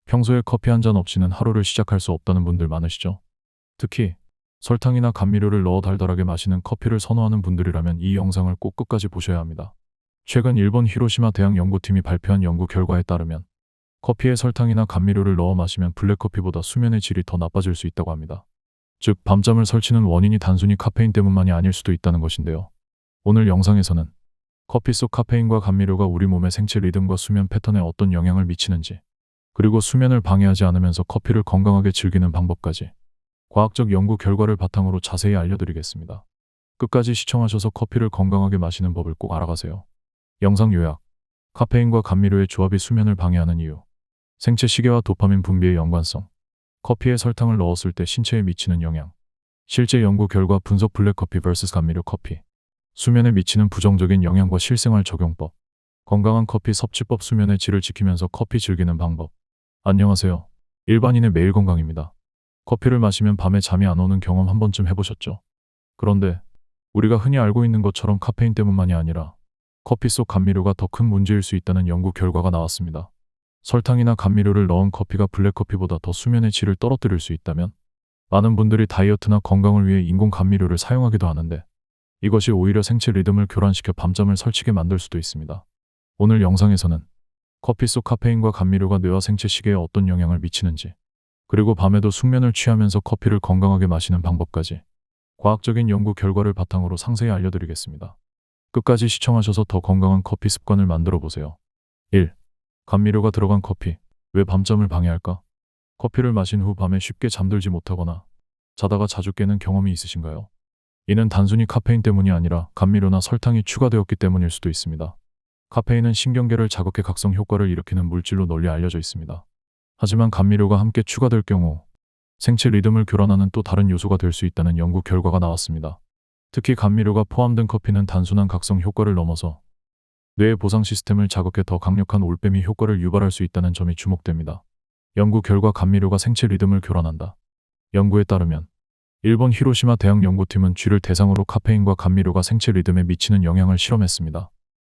평소에 커피 한 잔 없이는 하루를 시작할 수 없다는 분들 많으시죠? 특히 설탕이나 감미료를 넣어 달달하게 마시는 커피를 선호하는 분들이라면 이 영상을 꼭 끝까지 보셔야 합니다. 최근 일본 히로시마 대학 연구팀이 발표한 연구 결과에 따르면 커피에 설탕이나 감미료를 넣어 마시면 블랙커피보다 수면의 질이 더 나빠질 수 있다고 합니다. 즉, 밤잠을 설치는 원인이 단순히 카페인 때문만이 아닐 수도 있다는 것인데요. 오늘 영상에서는 커피 속 카페인과 감미료가 우리 몸의 생체 리듬과 수면 패턴에 어떤 영향을 미치는지, 그리고 수면을 방해하지 않으면서 커피를 건강하게 즐기는 방법까지 과학적 연구 결과를 바탕으로 자세히 알려드리겠습니다. 끝까지 시청하셔서 커피를 건강하게 마시는 법을 꼭 알아가세요. 영상 요약: 카페인과 감미료의 조합이 수면을 방해하는 이유, 생체 시계와 도파민 분비의 연관성, 커피에 설탕을 넣었을 때 신체에 미치는 영향, 실제 연구 결과 분석 블랙커피 vs 감미료 커피, 수면에 미치는 부정적인 영향과 실생활 적용법, 건강한 커피 섭취법, 수면의 질을 지키면서 커피 즐기는 방법. 안녕하세요. 일반인의 매일 건강입니다. 커피를 마시면 밤에 잠이 안 오는 경험 한 번쯤 해보셨죠? 그런데 우리가 흔히 알고 있는 것처럼 카페인 때문만이 아니라 커피 속 감미료가 더 큰 문제일 수 있다는 연구 결과가 나왔습니다. 설탕이나 감미료를 넣은 커피가 블랙커피보다 더 수면의 질을 떨어뜨릴 수 있다면, 많은 분들이 다이어트나 건강을 위해 인공 감미료를 사용하기도 하는데, 이것이 오히려 생체 리듬을 교란시켜 밤잠을 설치게 만들 수도 있습니다. 오늘 영상에서는 커피 속 카페인과 감미료가 뇌와 생체 시계에 어떤 영향을 미치는지, 그리고 밤에도 숙면을 취하면서 커피를 건강하게 마시는 방법까지 과학적인 연구 결과를 바탕으로 상세히 알려드리겠습니다. 끝까지 시청하셔서 더 건강한 커피 습관을 만들어 보세요. 1. 감미료가 들어간 커피. 왜 밤잠을 방해할까? 커피를 마신 후 밤에 쉽게 잠들지 못하거나 자다가 자주 깨는 경험이 있으신가요? 이는 단순히 카페인 때문이 아니라 감미료나 설탕이 추가되었기 때문일 수도 있습니다. 카페인은 신경계를 자극해 각성 효과를 일으키는 물질로 널리 알려져 있습니다. 하지만 감미료가 함께 추가될 경우 생체 리듬을 교란하는 또 다른 요소가 될 수 있다는 연구 결과가 나왔습니다. 특히 감미료가 포함된 커피는 단순한 각성 효과를 넘어서 뇌의 보상 시스템을 자극해 더 강력한 올빼미 효과를 유발할 수 있다는 점이 주목됩니다. 연구 결과: 감미료가 생체 리듬을 교란한다. 연구에 따르면 일본 히로시마 대학 연구팀은 쥐를 대상으로 카페인과 감미료가 생체 리듬에 미치는 영향을 실험했습니다.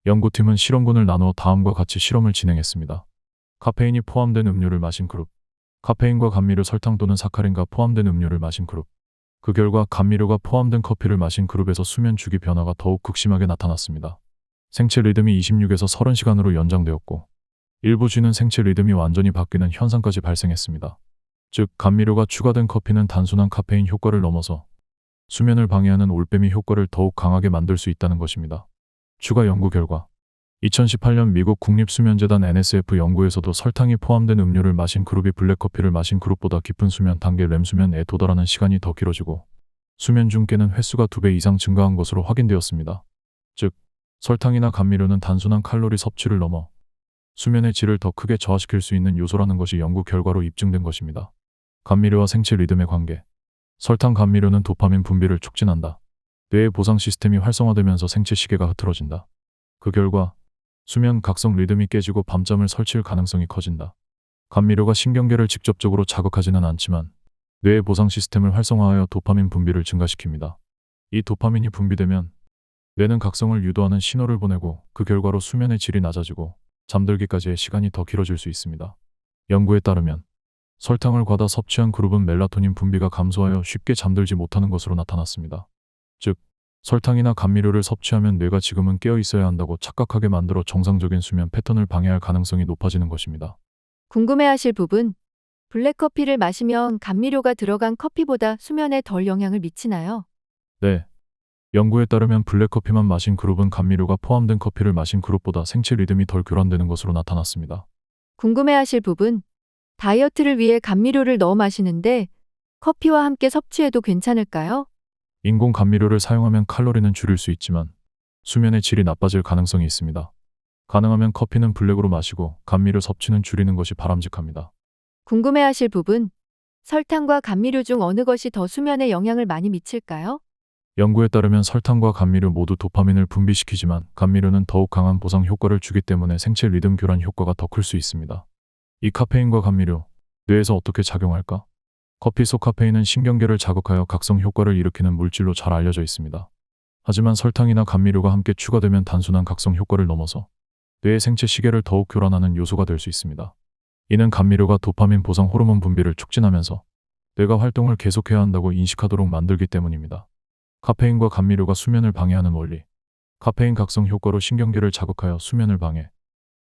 연구팀은 실험군을 나누어 다음과 같이 실험을 진행했습니다. 카페인이 포함된 음료를 마신 그룹, 카페인과 감미료, 설탕 또는 사카린과 포함된 음료를 마신 그룹. 그 결과 감미료가 포함된 커피를 마신 그룹에서 수면 주기 변화가 더욱 극심하게 나타났습니다. 생체 리듬이 26에서 30시간으로 연장되었고, 일부 쥐는 생체 리듬이 완전히 바뀌는 현상까지 발생했습니다. 즉, 감미료가 추가된 커피는 단순한 카페인 효과를 넘어서 수면을 방해하는 올빼미 효과를 더욱 강하게 만들 수 있다는 것입니다. 추가 연구 결과: 2018년 미국 국립수면재단 NSF 연구에서도 설탕이 포함된 음료를 마신 그룹이 블랙커피를 마신 그룹보다 깊은 수면 단계 렘수면에 도달하는 시간이 더 길어지고, 수면 중 깨는 횟수가 2배 이상 증가한 것으로 확인되었습니다. 즉, 설탕이나 감미료는 단순한 칼로리 섭취를 넘어 수면의 질을 더 크게 저하시킬 수 있는 요소라는 것이 연구 결과로 입증된 것입니다. 감미료와 생체 리듬의 관계. 설탕 감미료는 도파민 분비를 촉진한다. 뇌의 보상 시스템이 활성화되면서 생체 시계가 흐트러진다. 그 결과 수면 각성 리듬이 깨지고 밤잠을 설칠 가능성이 커진다. 감미료가 신경계를 직접적으로 자극하지는 않지만 뇌의 보상 시스템을 활성화하여 도파민 분비를 증가시킵니다. 이 도파민이 분비되면 뇌는 각성을 유도하는 신호를 보내고, 그 결과로 수면의 질이 낮아지고 잠들기까지의 시간이 더 길어질 수 있습니다. 연구에 따르면 설탕을 과다 섭취한 그룹은 멜라토닌 분비가 감소하여 쉽게 잠들지 못하는 것으로 나타났습니다. 즉, 설탕이나 감미료를 섭취하면 뇌가 지금은 깨어 있어야 한다고 착각하게 만들어 정상적인 수면 패턴을 방해할 가능성이 높아지는 것입니다. 궁금해하실 부분: 블랙커피를 마시면 감미료가 들어간 커피보다 수면에 덜 영향을 미치나요? 네. 연구에 따르면 블랙커피만 마신 그룹은 감미료가 포함된 커피를 마신 그룹보다 생체 리듬이 덜 교란되는 것으로 나타났습니다. 궁금해하실 부분: 다이어트를 위해 감미료를 넣어 마시는데 커피와 함께 섭취해도 괜찮을까요? 인공 감미료를 사용하면 칼로리는 줄일 수 있지만 수면의 질이 나빠질 가능성이 있습니다. 가능하면 커피는 블랙으로 마시고 감미료 섭취는 줄이는 것이 바람직합니다. 궁금해하실 부분: 설탕과 감미료 중 어느 것이 더 수면에 영향을 많이 미칠까요? 연구에 따르면 설탕과 감미료 모두 도파민을 분비시키지만 감미료는 더욱 강한 보상 효과를 주기 때문에 생체 리듬 교란 효과가 더 클 수 있습니다. 이 카페인과 감미료, 뇌에서 어떻게 작용할까? 커피 속 카페인은 신경계를 자극하여 각성 효과를 일으키는 물질로 잘 알려져 있습니다. 하지만 설탕이나 감미료가 함께 추가되면 단순한 각성 효과를 넘어서 뇌의 생체 시계를 더욱 교란하는 요소가 될 수 있습니다. 이는 감미료가 도파민 보상 호르몬 분비를 촉진하면서 뇌가 활동을 계속해야 한다고 인식하도록 만들기 때문입니다. 카페인과 감미료가 수면을 방해하는 원리. 카페인 각성 효과로 신경계를 자극하여 수면을 방해.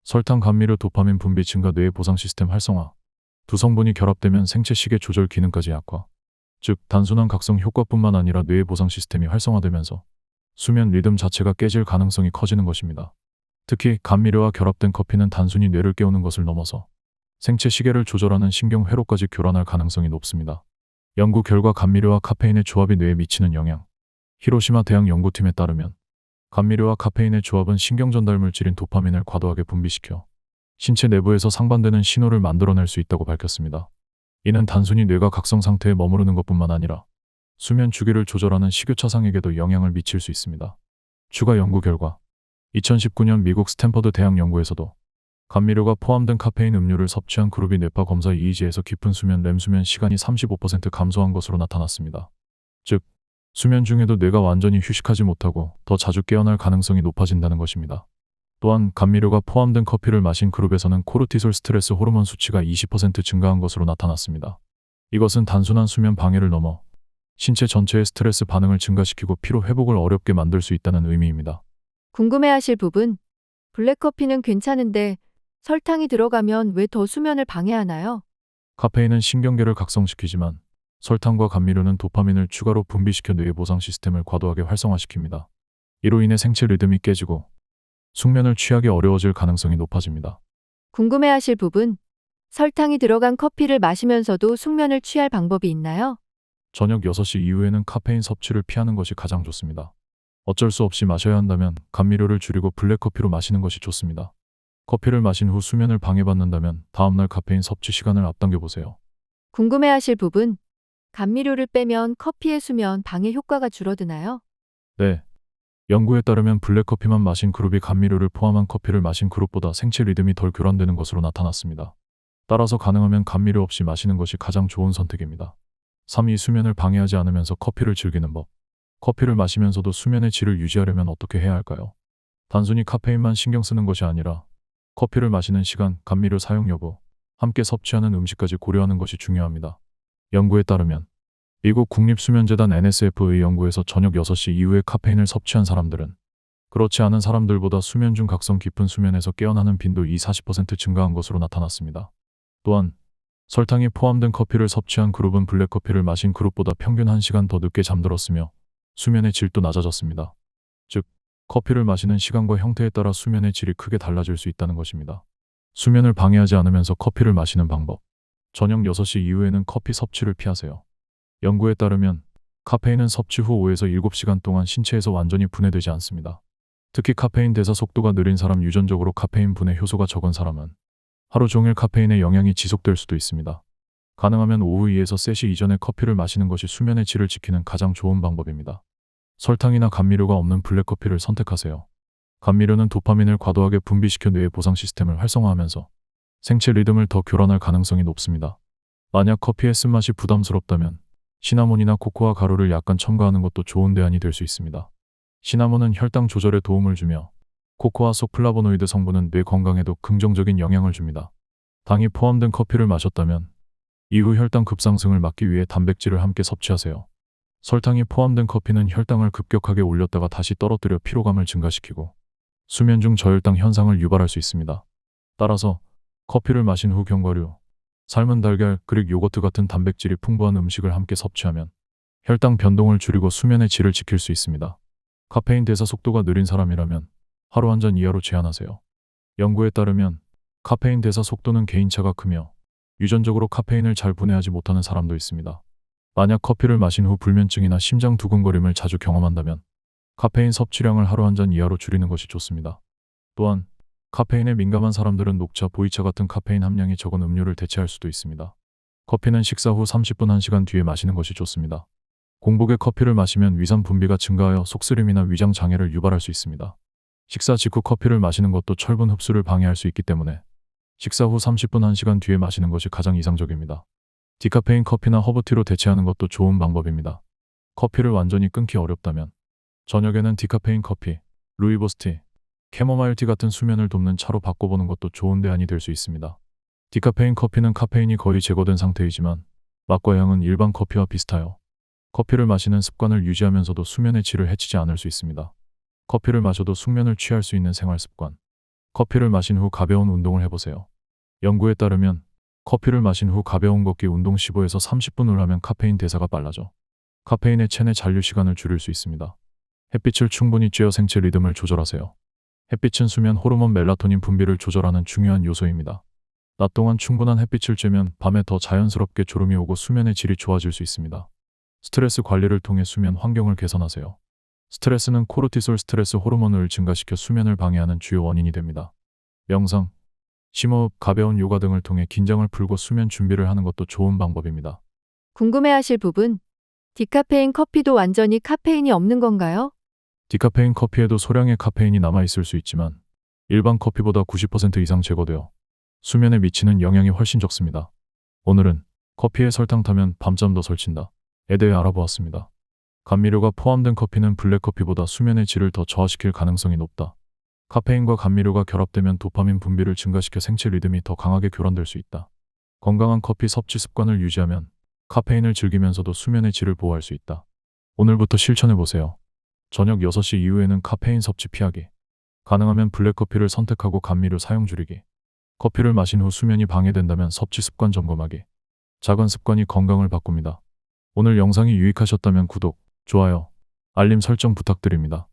설탕, 감미료, 도파민 분비 증가, 뇌의 보상 시스템 활성화. 두 성분이 결합되면 생체 시계 조절 기능까지 약화. 즉, 단순한 각성 효과뿐만 아니라 뇌의 보상 시스템이 활성화되면서 수면 리듬 자체가 깨질 가능성이 커지는 것입니다. 특히 감미료와 결합된 커피는 단순히 뇌를 깨우는 것을 넘어서 생체 시계를 조절하는 신경 회로까지 교란할 가능성이 높습니다. 연구 결과 감미료와 카페인의 조합이 뇌에 미치는 영향. 히로시마 대학 연구팀에 따르면 감미료와 카페인의 조합은 신경 전달 물질인 도파민을 과도하게 분비시켜 신체 내부에서 상반되는 신호를 만들어낼 수 있다고 밝혔습니다. 이는 단순히 뇌가 각성 상태에 머무르는 것뿐만 아니라 수면 주기를 조절하는 식욕차상에게도 영향을 미칠 수 있습니다. 추가 연구 결과 2019년 미국 스탠퍼드 대학 연구에서도 감미료가 포함된 카페인 음료를 섭취한 그룹이 뇌파 검사 EEG에서 깊은 수면 렘 수면 시간이 35% 감소한 것으로 나타났습니다. 즉, 수면 중에도 뇌가 완전히 휴식하지 못하고 더 자주 깨어날 가능성이 높아진다는 것입니다. 또한 감미료가 포함된 커피를 마신 그룹에서는 코르티솔 스트레스 호르몬 수치가 20% 증가한 것으로 나타났습니다. 이것은 단순한 수면 방해를 넘어 신체 전체의 스트레스 반응을 증가시키고 피로 회복을 어렵게 만들 수 있다는 의미입니다. 궁금해하실 부분. 블랙커피는 괜찮은데 설탕이 들어가면 왜 더 수면을 방해하나요? 카페인은 신경계를 각성시키지만 설탕과 감미료는 도파민을 추가로 분비시켜 뇌의 보상 시스템을 과도하게 활성화시킵니다. 이로 인해 생체 리듬이 깨지고 숙면을 취하기 어려워질 가능성이 높아집니다. 궁금해하실 부분. 설탕이 들어간 커피를 마시면서도 숙면을 취할 방법이 있나요? 저녁 6시 이후에는 카페인 섭취를 피하는 것이 가장 좋습니다. 어쩔 수 없이 마셔야 한다면 감미료를 줄이고 블랙커피로 마시는 것이 좋습니다. 커피를 마신 후 수면을 방해받는다면 다음날 카페인 섭취 시간을 앞당겨 보세요. 궁금해하실 부분. 감미료를 빼면 커피의 수면 방해 효과가 줄어드나요? 네. 연구에 따르면 블랙커피만 마신 그룹이 감미료를 포함한 커피를 마신 그룹보다 생체 리듬이 덜 교란되는 것으로 나타났습니다. 따라서 가능하면 감미료 없이 마시는 것이 가장 좋은 선택입니다. 3. 수면을 방해하지 않으면서 커피를 즐기는 법. 커피를 마시면서도 수면의 질을 유지하려면 어떻게 해야 할까요? 단순히 카페인만 신경 쓰는 것이 아니라 커피를 마시는 시간, 감미료 사용 여부, 함께 섭취하는 음식까지 고려하는 것이 중요합니다. 연구에 따르면 미국 국립수면재단 NSF의 연구에서 저녁 6시 이후에 카페인을 섭취한 사람들은 그렇지 않은 사람들보다 수면 중 각성 깊은 수면에서 깨어나는 빈도 40% 증가한 것으로 나타났습니다. 또한 설탕이 포함된 커피를 섭취한 그룹은 블랙커피를 마신 그룹보다 평균 1시간 더 늦게 잠들었으며 수면의 질도 낮아졌습니다. 즉, 커피를 마시는 시간과 형태에 따라 수면의 질이 크게 달라질 수 있다는 것입니다. 수면을 방해하지 않으면서 커피를 마시는 방법. 저녁 6시 이후에는 커피 섭취를 피하세요. 연구에 따르면 카페인은 섭취 후 5에서 7시간 동안 신체에서 완전히 분해되지 않습니다. 특히 카페인 대사 속도가 느린 사람, 유전적으로 카페인 분해 효소가 적은 사람은 하루 종일 카페인의 영향이 지속될 수도 있습니다. 가능하면 오후 2에서 3시 이전에 커피를 마시는 것이 수면의 질을 지키는 가장 좋은 방법입니다. 설탕이나 감미료가 없는 블랙커피를 선택하세요. 감미료는 도파민을 과도하게 분비시켜 뇌의 보상 시스템을 활성화하면서 생체 리듬을 더 교란할 가능성이 높습니다. 만약 커피의 쓴맛이 부담스럽다면 시나몬이나 코코아 가루를 약간 첨가하는 것도 좋은 대안이 될 수 있습니다. 시나몬은 혈당 조절에 도움을 주며 코코아 속 플라보노이드 성분은 뇌 건강에도 긍정적인 영향을 줍니다. 당이 포함된 커피를 마셨다면 이후 혈당 급상승을 막기 위해 단백질을 함께 섭취하세요. 설탕이 포함된 커피는 혈당을 급격하게 올렸다가 다시 떨어뜨려 피로감을 증가시키고 수면 중 저혈당 현상을 유발할 수 있습니다. 따라서 커피를 마신 후 견과류, 삶은 달걀, 그릭 요거트 같은 단백질이 풍부한 음식을 함께 섭취하면 혈당 변동을 줄이고 수면의 질을 지킬 수 있습니다. 카페인 대사 속도가 느린 사람이라면 하루 한 잔 이하로 제한하세요. 연구에 따르면 카페인 대사 속도는 개인차가 크며 유전적으로 카페인을 잘 분해하지 못하는 사람도 있습니다. 만약 커피를 마신 후 불면증이나 심장 두근거림을 자주 경험한다면 카페인 섭취량을 하루 한 잔 이하로 줄이는 것이 좋습니다. 또한 카페인에 민감한 사람들은 녹차, 보이차 같은 카페인 함량이 적은 음료를 대체할 수도 있습니다. 커피는 식사 후 30분 1시간 뒤에 마시는 것이 좋습니다. 공복에 커피를 마시면 위산 분비가 증가하여 속쓰림이나 위장 장애를 유발할 수 있습니다. 식사 직후 커피를 마시는 것도 철분 흡수를 방해할 수 있기 때문에 식사 후 30분 1시간 뒤에 마시는 것이 가장 이상적입니다. 디카페인 커피나 허브티로 대체하는 것도 좋은 방법입니다. 커피를 완전히 끊기 어렵다면 저녁에는 디카페인 커피, 루이보스티, 캐모마일티 같은 수면을 돕는 차로 바꿔보는 것도 좋은 대안이 될 수 있습니다. 디카페인 커피는 카페인이 거의 제거된 상태이지만 맛과 향은 일반 커피와 비슷하여 커피를 마시는 습관을 유지하면서도 수면의 질을 해치지 않을 수 있습니다. 커피를 마셔도 숙면을 취할 수 있는 생활 습관. 커피를 마신 후 가벼운 운동을 해보세요. 연구에 따르면 커피를 마신 후 가벼운 걷기 운동 15에서 30분을 하면 카페인 대사가 빨라져 카페인의 체내 잔류 시간을 줄일 수 있습니다. 햇빛을 충분히 쬐어 생체 리듬을 조절하세요. 햇빛은 수면 호르몬 멜라토닌 분비를 조절하는 중요한 요소입니다. 낮 동안 충분한 햇빛을 쬐면 밤에 더 자연스럽게 졸음이 오고 수면의 질이 좋아질 수 있습니다. 스트레스 관리를 통해 수면 환경을 개선하세요. 스트레스는 코르티솔 스트레스 호르몬을 증가시켜 수면을 방해하는 주요 원인이 됩니다. 명상, 심호흡, 가벼운 요가 등을 통해 긴장을 풀고 수면 준비를 하는 것도 좋은 방법입니다. 궁금해하실 부분. 디카페인 커피도 완전히 카페인이 없는 건가요? 디카페인 커피에도 소량의 카페인이 남아있을 수 있지만 일반 커피보다 90% 이상 제거되어 수면에 미치는 영향이 훨씬 적습니다. 오늘은 커피에 설탕 타면 밤잠 더 설친다에 대해 알아보았습니다. 감미료가 포함된 커피는 블랙커피보다 수면의 질을 더 저하시킬 가능성이 높다. 카페인과 감미료가 결합되면 도파민 분비를 증가시켜 생체 리듬이 더 강하게 교란될 수 있다. 건강한 커피 섭취 습관을 유지하면 카페인을 즐기면서도 수면의 질을 보호할 수 있다. 오늘부터 실천해보세요. 저녁 6시 이후에는 카페인 섭취 피하기. 가능하면 블랙커피를 선택하고 감미료 사용 줄이기. 커피를 마신 후 수면이 방해된다면 섭취 습관 점검하기. 작은 습관이 건강을 바꿉니다. 오늘 영상이 유익하셨다면 구독, 좋아요, 알림 설정 부탁드립니다.